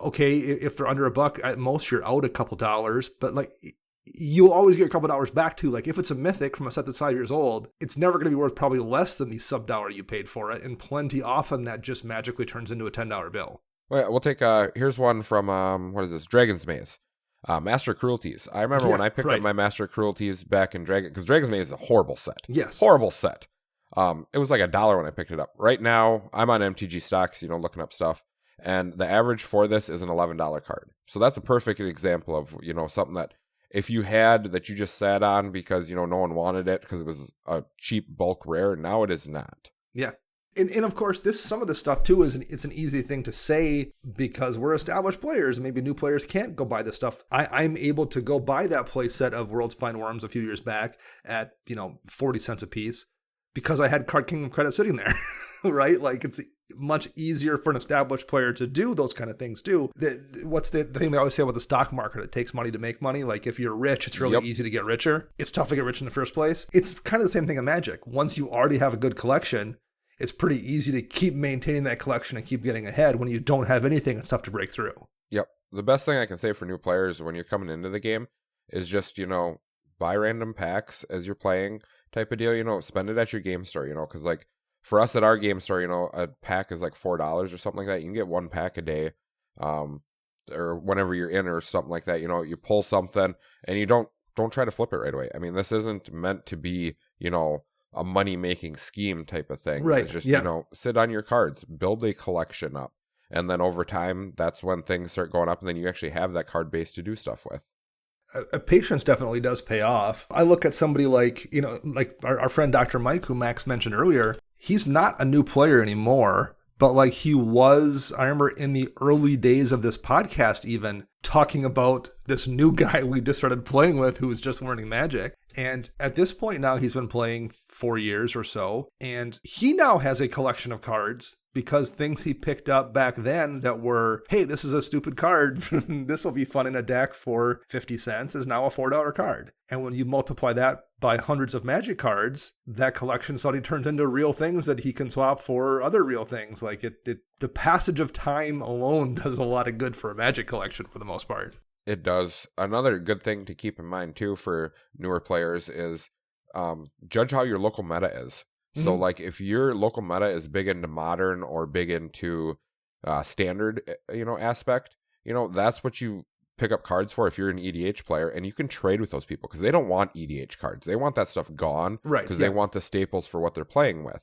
okay, if they're under $1, at most you're out a couple dollars, but you'll always get a couple dollars back too. If it's a mythic from a set that's 5 years old, it's never going to be worth probably less than the sub-dollar you paid for it, and plenty often that just magically turns into a $10 bill. Well, we'll take here's one from what is this? Dragon's Maze, Master Cruelties. I remember when I picked up my Master Cruelties back in because Dragon's Maze is a horrible set. Yes, horrible set. It was like $1 when I picked it up. Right now, I'm on MTG Stocks, looking up stuff, and the average for this is an $11 card. So that's a perfect example of something that, if you had that you just sat on because, no one wanted it because it was a cheap bulk rare, now it is not. Yeah. And of course, some of this stuff too it's an easy thing to say because we're established players. Maybe new players can't go buy this stuff. I'm able to go buy that play set of World Spine Worms a few years back at, 40 cents a piece because I had Card Kingdom credit sitting there, right? much easier for an established player to do those kind of things too. What's the thing they always say about the stock market? It takes money to make money. Like if you're rich, it's really easy to get richer. It's tough to get rich in the first place. It's kind of the same thing in Magic. Once you already have a good collection, it's pretty easy to keep maintaining that collection and keep getting ahead. When you don't have anything, it's tough to break through. Yep. The best thing I can say for new players when you're coming into the game is just, buy random packs as you're playing type of deal, spend it at your game store, because like for us at our game store, a pack is like $4 or something like that. You can get one pack a day, or whenever you're in or something like that, you pull something and you don't try to flip it right away. I mean, this isn't meant to be, a money-making scheme type of thing. Right. It's just, sit on your cards, build a collection up. And then over time, that's when things start going up, and then you actually have that card base to do stuff with. Patience definitely does pay off. I look at somebody like, like our friend Dr. Mike, who Max mentioned earlier. He's not a new player anymore, but like he was, I remember in the early days of this podcast even, talking about this new guy we just started playing with who was just learning Magic. And at this point now, he's been playing 4 years or so, and he now has a collection of cards because things he picked up back then that were, hey, this is a stupid card, this will be fun in a deck for 50 cents, is now a $4 card. And when you multiply that by hundreds of Magic cards, that collection suddenly turns into real things that he can swap for other real things. Like the passage of time alone does a lot of good for a Magic collection for the most part. It does. Another good thing to keep in mind too for newer players is judge how your local meta is. Mm-hmm. So like if your local meta is big into modern or big into standard, aspect, that's what you pick up cards for if you're an EDH player, and you can trade with those people because they don't want EDH cards. They want that stuff gone, right? Because they want the staples for what they're playing with.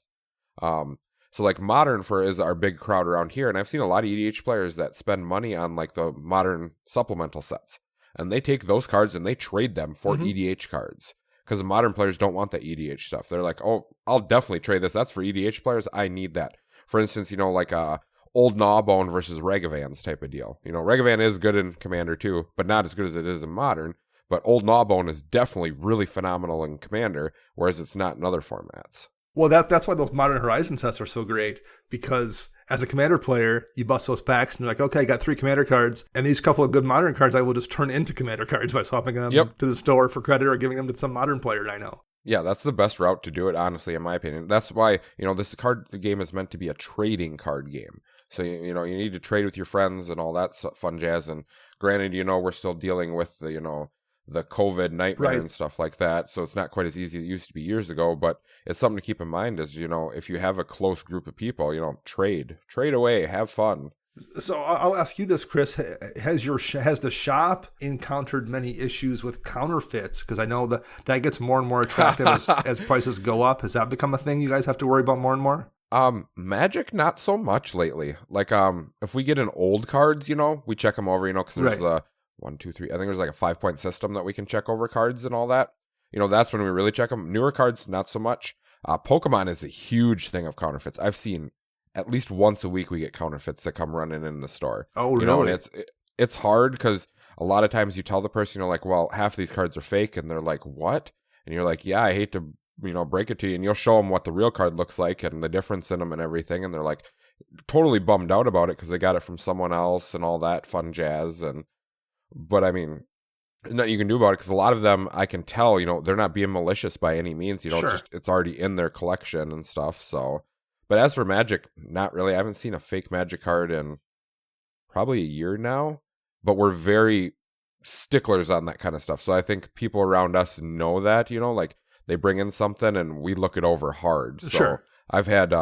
So like modern is our big crowd around here, and I've seen a lot of EDH players that spend money on like the modern supplemental sets, and they take those cards and they trade them for EDH cards because the modern players don't want the EDH stuff. They're like, oh, I'll definitely trade this. That's for EDH players. I need that. For instance, like a old Gnawbone versus Regavans type of deal. Regavan is good in Commander too, but not as good as it is in Modern. But old Gnawbone is definitely really phenomenal in Commander, whereas it's not in other formats. Well, that's why those Modern Horizon sets are so great, because as a Commander player, you bust those packs and you're like, okay, I got 3 Commander cards, and these couple of good Modern cards I will just turn into Commander cards by swapping them to the store for credit or giving them to some Modern player that I know. Yeah, that's the best route to do it, honestly, in my opinion. That's why, this card game is meant to be a trading card game. So, you need to trade with your friends and all that fun jazz. And granted, we're still dealing with the COVID nightmare and stuff like that. So it's not quite as easy as it used to be years ago, but it's something to keep in mind is, if you have a close group of people, trade away, have fun. So I'll ask you this, Chris, has the shop encountered many issues with counterfeits? Because I know that gets more and more attractive as prices go up. Has that become a thing you guys have to worry about more and more? Magic, not so much lately. Like, if we get an old cards, we check them over, because there's the 1, 2, 3. I think there's like a 5-point system that we can check over cards and all that. That's when we really check them. Newer cards, not so much. Pokemon is a huge thing of counterfeits. I've seen at least once a week we get counterfeits that come running in the store. Oh, really? And it's hard because a lot of times you tell the person, like, well, half of these cards are fake, and they're like, what? And you're like, yeah, I hate to break it to you, and you'll show them what the real card looks like and the difference in them and everything, and they're like totally bummed out about it because they got it from someone else and all that fun jazz. But I mean, nothing you can do about it because a lot of them, I can tell, they're not being malicious by any means. Sure. It's already in their collection and stuff. So, but as for Magic, not really. I haven't seen a fake Magic card in probably a year now. But we're very sticklers on that kind of stuff. So I think people around us know that, like they bring in something and we look it over hard. So sure. I've had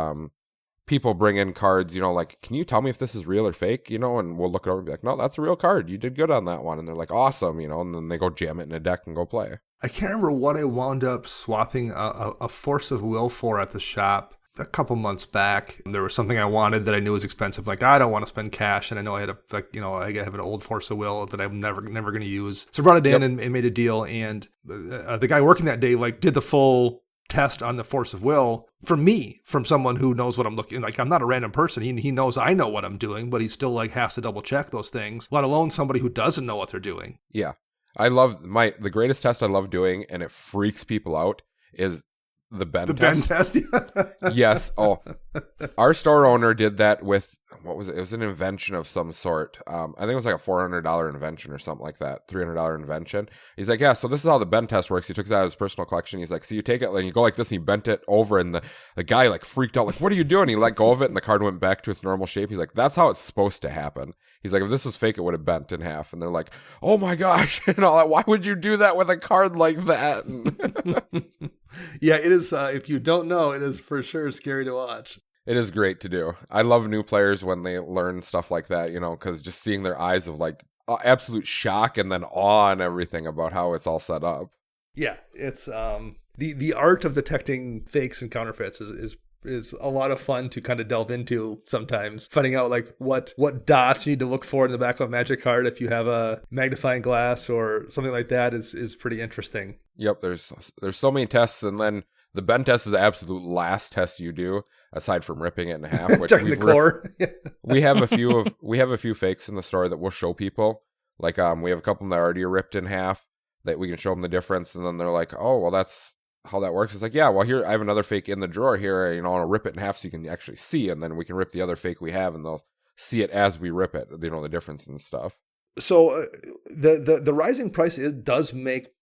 people bring in cards, like, can you tell me if this is real or fake, and we'll look it over and be like, no, that's a real card. You did good on that one. And they're like, awesome, and then they go jam it in a deck and go play. I can't remember what I wound up swapping a Force of Will for at the shop a couple months back. There was something I wanted that I knew was expensive. Like, I don't want to spend cash. And I know I had I have an old Force of Will that I'm never going to use. So I brought it in and made a deal. And the guy working that day, did the full test on the Force of Will for me, from someone who knows what I'm looking like. I'm not a random person. He knows I know what I'm doing, but he still has to double check those things, let alone somebody who doesn't know what they're doing. Yeah. I love the greatest test I love doing, and it freaks people out, is The Ben The test. Ben test. Yes. Oh, our store owner did that with, what was it? It was an invention of some sort. I think it was like a $400 invention or something like that. $300 invention. He's like, yeah, so this is how the Ben test works. He took it out of his personal collection. He's like, so you take it and you go like this and you bent it over, and the guy like freaked out, like, what are you doing? He let go of it and the card went back to its normal shape. He's like, that's how it's supposed to happen. He's like, if this was fake, it would have bent in half. And they're like, oh my gosh, and all that. Why would you do that with a card like that? Yeah, it is. If you don't know, it is for sure scary to watch. It is great to do. I love new players when they learn stuff like that, because just seeing their eyes of like absolute shock and then awe and everything about how it's all set up. Yeah, it's the art of detecting fakes and counterfeits is a lot of fun to kind of delve into sometimes. Finding out like what dots you need to look for in the back of a Magic card if you have a magnifying glass or something like that is pretty interesting. Yep, there's so many tests, and then the Ben test is the absolute last test you do, aside from ripping it in half. Which Checking the core. we have a few fakes in the store that we'll show people. Like we have a couple that already are ripped in half that we can show them the difference, and then they're like, oh, well, that's how that works. It's like, yeah, well, here I have another fake in the drawer here. I'll rip it in half so you can actually see, and then we can rip the other fake we have, and they'll see it as we rip it. The difference and stuff. So the rising price does make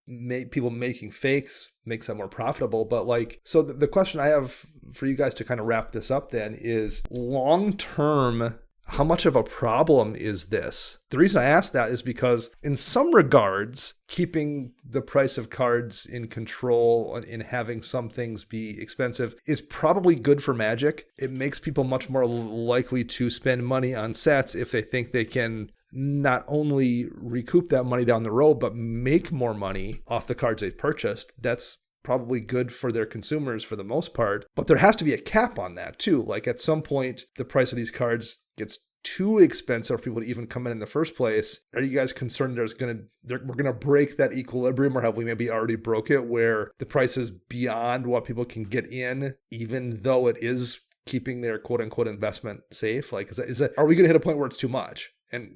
people making fakes makes them more profitable. But like, so the question I have for you guys to kind of wrap this up then is long term, how much of a problem is this? The reason I ask that is because in some regards, keeping the price of cards in control and having some things be expensive is probably good for Magic. It makes people much more likely to spend money on sets if they think they can not only recoup that money down the road, but make more money off the cards they've purchased. That's probably good for their consumers for the most part. But there has to be a cap on that too. Like at some point, the price of these cards gets too expensive for people to even come in the first place. Are you guys concerned we're going to break that equilibrium, or have we maybe already broke it where the price is beyond what people can get in, even though it is keeping their quote unquote investment safe? Like, are we going to hit a point where it's too much?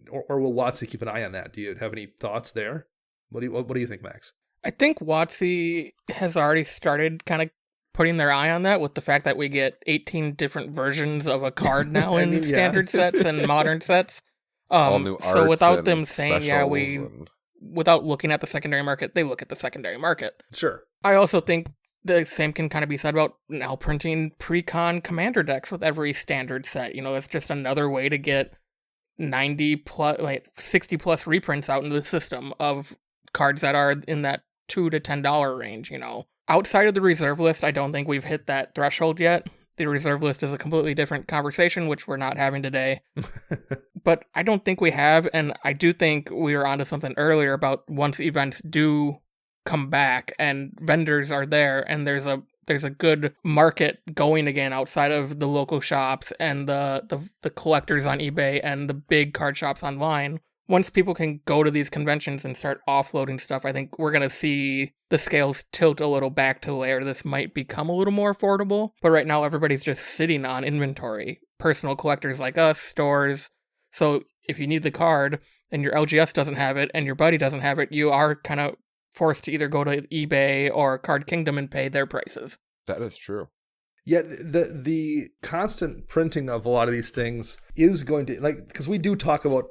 Or will WotC keep an eye on that? Do you have any thoughts there? What do you think, Max? I think WotC has already started kind of putting their eye on that with the fact that we get 18 different versions of a card now in standard sets and modern sets. All new arts. So without them saying, without looking at the secondary market, they look at the secondary market. Sure. I also think the same can kind of be said about now printing pre-con commander decks with every standard set. It's just another way to get 90 plus, 60 plus reprints out into the system of cards that are in that $2 to $10 range. Outside of the reserve list, I don't think we've hit that threshold yet. The reserve list is a completely different conversation, which we're not having today. But I don't think we have, and I do think we were onto something earlier about once events do come back and vendors are there and there's a good market going again outside of the local shops and the collectors on eBay and the big card shops online. Once people can go to these conventions and start offloading stuff, I think we're going to see the scales tilt a little back to where this might become a little more affordable. But right now, everybody's just sitting on inventory. Personal collectors like us, stores. So if you need the card and your LGS doesn't have it and your buddy doesn't have it, you are kind of forced to either go to eBay or Card Kingdom and pay their prices. That is true. Yeah, the constant printing of a lot of these things is going to, because we do talk about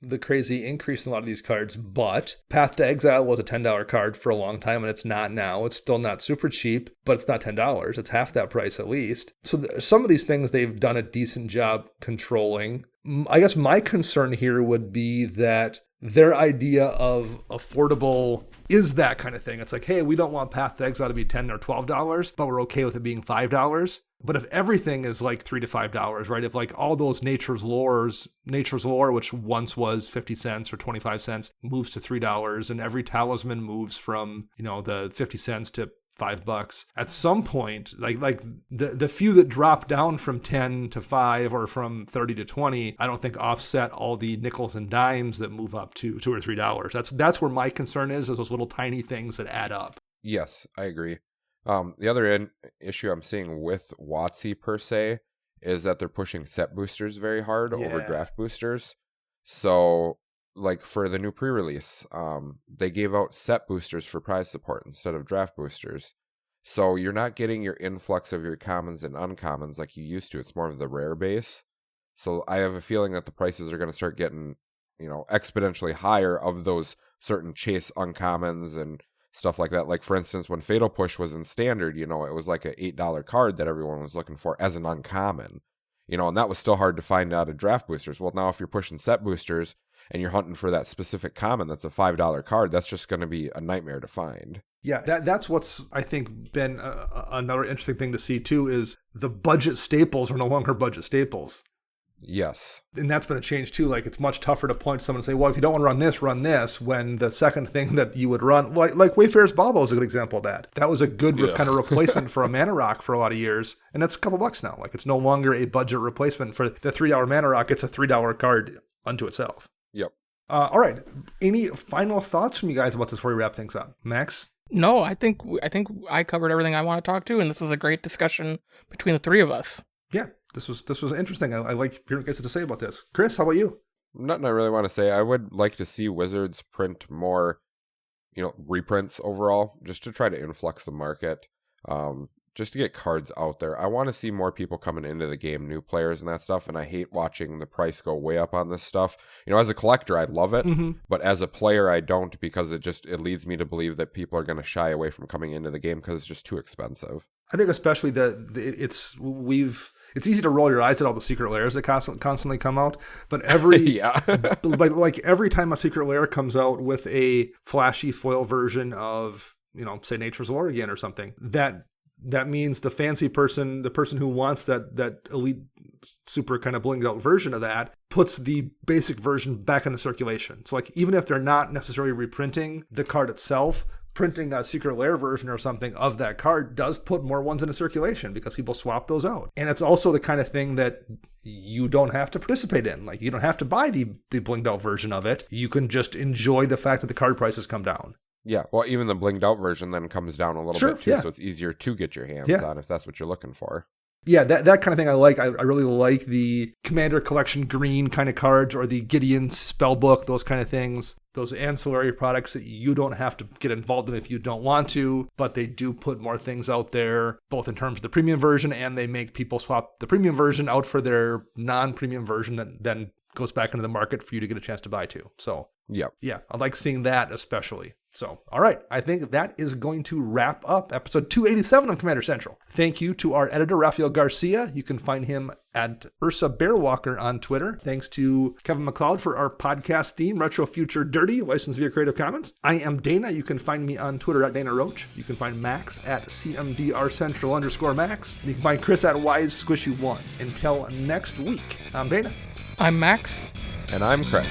the crazy increase in a lot of these cards, but Path to Exile was a $10 card for a long time, and it's not now. It's still not super cheap, but it's not $10. It's half that price at least. So some of these things they've done a decent job controlling. I guess my concern here would be that their idea of affordable is that kind of thing. It's like, hey, we don't want Path to Exile to be $10 or $12, but we're okay with it being $5. But if everything is like $3 to $5, right? If like all those Nature's Lore, which once was 50 cents or 25 cents, moves to $3, and every talisman moves from, the 50 cents to $5. At some point, like the few that drop down from 10 to 5 or from 30 to 20, I don't think offset all the nickels and dimes that move up to $2 or $3. That's where my concern is those little tiny things that add up. Yes, I agree. The other issue I'm seeing with WotC per se is that they're pushing set boosters very hard over draft boosters. So, like for the new pre-release, they gave out set boosters for prize support instead of draft boosters. So you're not getting your influx of your commons and uncommons like you used to. It's more of the rare base. So I have a feeling that the prices are going to start getting, exponentially higher of those certain chase uncommons and stuff like that. Like, for instance, when Fatal Push was in standard, it was like an $8 card that everyone was looking for as an uncommon, and that was still hard to find out of draft boosters. Well, now if you're pushing set boosters and you're hunting for that specific common that's a $5 card, that's just going to be a nightmare to find. Yeah, that's what's, I think, been another interesting thing to see, too, is the budget staples are no longer budget staples. Yes. And that's been a change, too. Like, it's much tougher to point to someone and say, well, if you don't want to run this, when the second thing that you would run, like Wayfarer's Bauble is a good example of that. That was a good kind of replacement for a Mana Rock for a lot of years. And that's a couple bucks now. Like, it's no longer a budget replacement for the $3 Mana Rock. It's a $3 card unto itself. Yep. All right. Any final thoughts from you guys about this before we wrap things up? Max? No, I think I covered everything I want to talk to, and this was a great discussion between the three of us. Yeah, this was interesting. I like hearing what you guys have to say about this. Chris, how about you? Nothing I really want to say. I would like to see Wizards print more, reprints overall, just to try to influx the market, just to get cards out there. I want to see more people coming into the game, new players and that stuff, and I hate watching the price go way up on this stuff. As a collector, I love it, but as a player, I don't, because it leads me to believe that people are going to shy away from coming into the game because it's just too expensive. I think especially it's easy to roll your eyes at all the secret layers that constantly come out, but every like every time a secret layer comes out with a flashy foil version of, say Nature's Lore again or something, that means the fancy person, the person who wants that elite super kind of blinged out version of that, puts the basic version back into circulation. So like, even if they're not necessarily reprinting the card itself, printing a secret lair version or something of that card does put more ones into circulation because people swap those out. And it's also the kind of thing that you don't have to participate in. Like, you don't have to buy the blinged out version of it. You can just enjoy the fact that the card prices come down. Yeah, well, even the blinged out version then comes down a little bit too, so it's easier to get your hands on if that's what you're looking for. Yeah, that kind of thing I like. I really like the Commander Collection green kind of cards, or the Gideon Spellbook, those kind of things. Those ancillary products that you don't have to get involved in if you don't want to, but they do put more things out there, both in terms of the premium version, and they make people swap the premium version out for their non-premium version that then goes back into the market for you to get a chance to buy too. So yeah, I like seeing that especially. So, all right, I think that is going to wrap up episode 287 of Commander Central. Thank you to our editor, Rafael Garcia. You can find him at Ursa Bearwalker on Twitter. Thanks to Kevin MacLeod for our podcast theme, Retro Future Dirty, licensed via Creative Commons. I am Dana. You can find me on Twitter at Dana Roach. You can find Max at CMDRCentral_Max. And you can find Chris at WiseSquishy1. Until next week, I'm Dana. I'm Max. And I'm Chris.